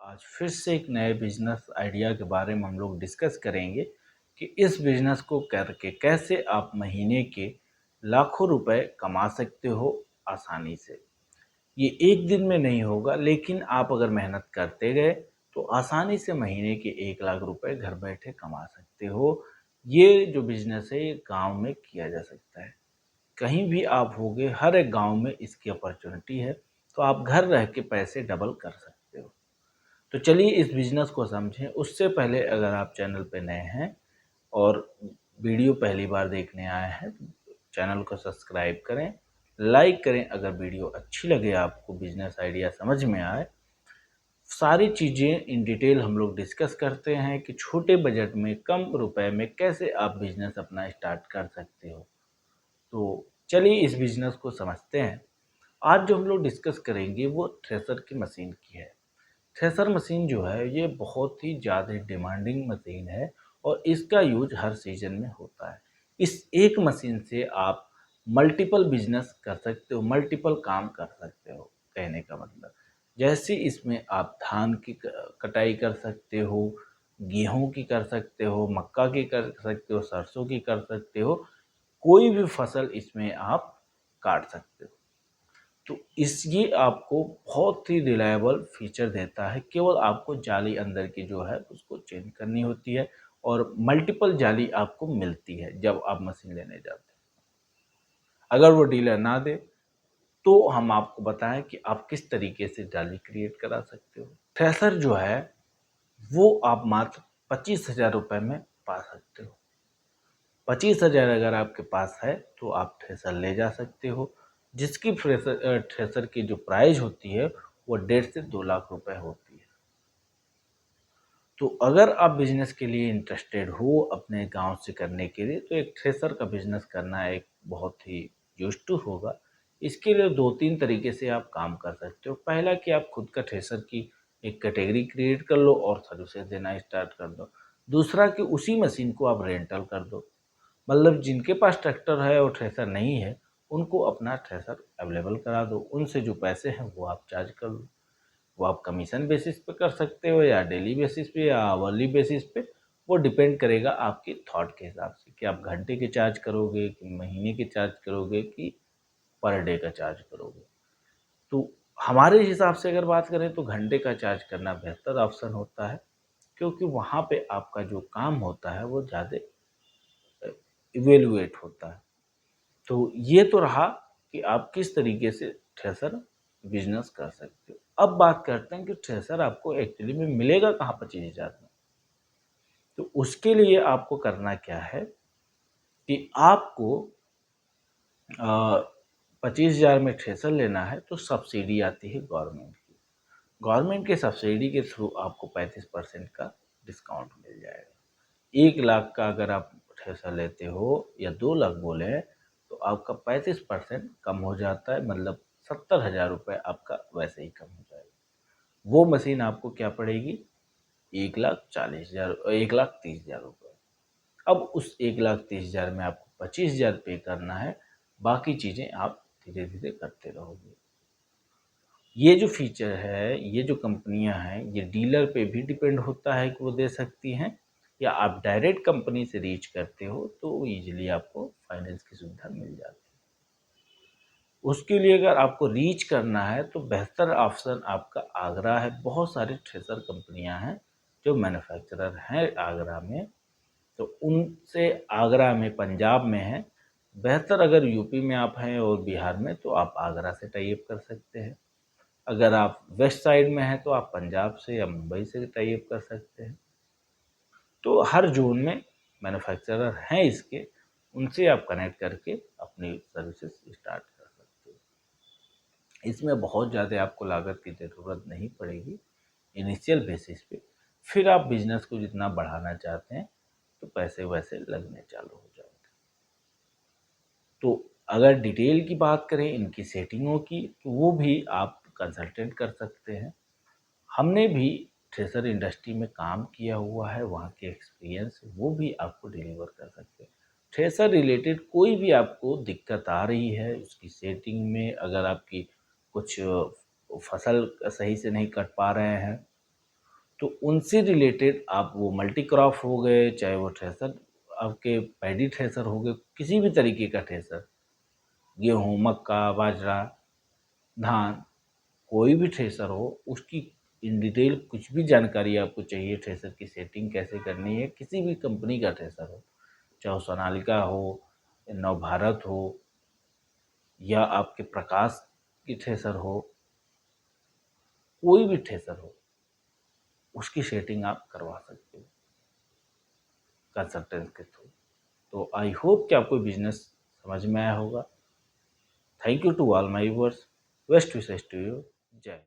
आज फिर से एक नए बिजनेस आइडिया के बारे में हम लोग डिस्कस करेंगे कि इस बिजनेस को करके कैसे आप महीने के लाखों रुपए कमा सकते हो आसानी से। ये एक दिन में नहीं होगा, लेकिन आप अगर मेहनत करते गए तो आसानी से महीने के 1 लाख रुपए घर बैठे कमा सकते हो। ये जो बिजनेस है ये गांव में किया जा सकता है। कहीं भी आप होगे, हर एक गांव में इसकी अपॉर्चुनिटी है, तो आप घर रह के पैसे डबल कर सकते हो। तो चलिए इस बिज़नेस को समझें। उससे पहले अगर आप चैनल पे नए हैं और वीडियो पहली बार देखने आए हैं तो चैनल को सब्सक्राइब करें, लाइक करें अगर वीडियो अच्छी लगे, आपको बिज़नेस आइडिया समझ में आए। सारी चीज़ें इन डिटेल हम लोग डिस्कस करते हैं कि छोटे बजट में कम रुपए में कैसे आप बिज़नेस अपना स्टार्ट कर सकते हो। तो चलिए इस बिज़नेस को समझते हैं। आज जो हम लोग डिस्कस करेंगे वो थ्रेसर की मशीन की है। थ्रेसर मशीन जो है ये बहुत ही ज़्यादा डिमांडिंग मशीन है और इसका यूज हर सीजन में होता है। इस एक मशीन से आप मल्टीपल बिजनेस कर सकते हो, मल्टीपल काम कर सकते हो। कहने का मतलब जैसे इसमें आप धान की कटाई कर सकते हो, गेहूं की कर सकते हो, मक्का की कर सकते हो, सरसों की कर सकते हो, कोई भी फसल इसमें आप काट सकते हो। तो इस ये आपको बहुत ही रिलायबल फीचर देता है। केवल आपको जाली अंदर की जो है उसको चेंज करनी होती है और मल्टीपल जाली आपको मिलती है जब आप मशीन लेने जाते हैं। अगर वो डीलर ना दे तो हम आपको बताएं कि आप किस तरीके से जाली क्रिएट करा सकते हो। थ्रेसर जो है वो आप मात्र 25,000 रुपये में पा सकते हो। 25,000 अगर आपके पास है तो आप थ्रेसर ले जा सकते हो, जिसकी थ्रेसर की जो प्राइस होती है वो 1.5 से 2 लाख रुपए होती है। तो अगर आप बिजनेस के लिए इंटरेस्टेड हो अपने गांव से करने के लिए, तो एक थ्रेसर का बिजनेस करना एक बहुत ही यूज्ड होगा। इसके लिए 2-3 तरीके से आप काम कर सकते हो। पहला कि आप खुद का थ्रेसर की एक कैटेगरी क्रिएट कर लो और सर्विसेज देना स्टार्ट कर दो। दूसरा कि उसी मशीन को आप रेंटल कर दो, मतलब जिनके पास ट्रैक्टर है और थ्रेसर नहीं है उनको अपना थ्रेसर अवेलेबल करा दो। उनसे जो पैसे हैं वो आप चार्ज कर लो। वो आप कमीशन बेसिस पे कर सकते हो या डेली बेसिस पे या आवरली बेसिस पे। वो डिपेंड करेगा आपकी थॉट के हिसाब से कि आप घंटे के चार्ज करोगे कि महीने के चार्ज करोगे कि पर डे का चार्ज करोगे। तो हमारे हिसाब से अगर बात करें तो घंटे का चार्ज करना बेहतर ऑप्शन होता है, क्योंकि वहाँ पे आपका जो काम होता है वो ज़्यादा इवेलुएट होता है। तो ये तो रहा कि आप किस तरीके से थ्रेसर बिजनेस कर सकते हो। अब बात करते हैं कि थ्रेसर आपको एक्चुअली में मिलेगा कहाँ 25,000 में। तो उसके लिए आपको करना क्या है कि आपको 25,000 में थ्रेसर लेना है तो सब्सिडी आती है गवर्नमेंट की। गवर्नमेंट के सब्सिडी के थ्रू आपको 35% का डिस्काउंट मिल जाएगा। 1 लाख का अगर आप थ्रेसर लेते हो या 2 लाख बोले तो आपका 35% कम हो जाता है, मतलब 70,000 रुपये आपका वैसे ही कम हो जाएगा। वो मशीन आपको क्या पड़ेगी? 1,40,000, 1,30,000 रुपये। अब उस 1,30,000 में आपको 25,000 पे करना है, बाकी चीज़ें आप धीरे धीरे करते रहोगे। ये जो फीचर है, ये जो कंपनियां हैं, ये डीलर पे भी डिपेंड होता है कि वो दे सकती हैं, या आप डायरेक्ट कंपनी से रीच करते हो तो ईजिली आपको फाइनेंस की सुविधा मिल जाती है। उसके लिए अगर आपको रीच करना है तो बेहतर ऑप्शन आपका आगरा है। बहुत सारी थ्रेसर कंपनियां हैं जो मैन्युफैक्चरर हैं आगरा में, तो उनसे आगरा में, पंजाब में है। बेहतर अगर यूपी में आप हैं और बिहार में तो आप आगरा से टाई अप कर सकते हैं। अगर आप वेस्ट साइड में हैं तो आप पंजाब से या मुंबई से टाई अप कर सकते हैं। तो हर जोन में मैन्युफैक्चरर हैं इसके, उनसे आप कनेक्ट करके अपनी सर्विसेज स्टार्ट कर सकते हो। इसमें बहुत ज़्यादा आपको लागत की ज़रूरत नहीं पड़ेगी इनिशियल बेसिस पे। फिर आप बिजनेस को जितना बढ़ाना चाहते हैं तो पैसे वैसे लगने चालू हो जाएंगे। तो अगर डिटेल की बात करें इनकी सेटिंगों की, तो वो भी आप कंसल्टेंट कर सकते हैं। हमने भी थ्रेसर इंडस्ट्री में काम किया हुआ है, वहाँ के एक्सपीरियंस वो भी आपको डिलीवर कर सकते हैं। थ्रेसर रिलेटेड कोई भी आपको दिक्कत आ रही है उसकी सेटिंग में, अगर आपकी कुछ फसल सही से नहीं कट पा रहे हैं तो उनसे रिलेटेड आप वो मल्टी क्रॉप हो गए, चाहे वो थ्रेसर आपके पैडी थ्रेसर हो गए, किसी भी तरीके का थ्रेसर, गेहूँ, मक्का, बाजरा, धान, कोई भी थ्रेसर हो, उसकी इन डिटेल कुछ भी जानकारी आपको चाहिए, थ्रेसर की सेटिंग कैसे करनी है, किसी भी कंपनी का थ्रेसर हो, चाहे वो सोनालिका हो, नवभारत हो, या आपके प्रकाश की थ्रेसर हो, कोई भी थ्रेसर हो, उसकी सेटिंग आप करवा सकते हो कंसल्टेंट के थ्रू। तो आई होप कि आपको बिजनेस समझ में आया होगा। Thank you to all my viewers. Best wishes to you. जय